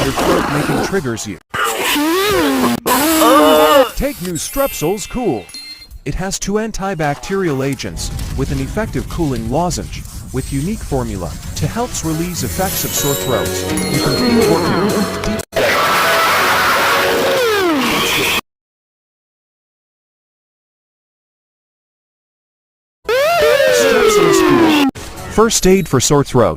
Your throat making triggers you. Take new Strepsils Cool. It has 2 antibacterial agents with an effective cooling lozenge with unique formula to help release effects of sore throats. You can feel working deep. Strepsils Cool. First aid for sore throat.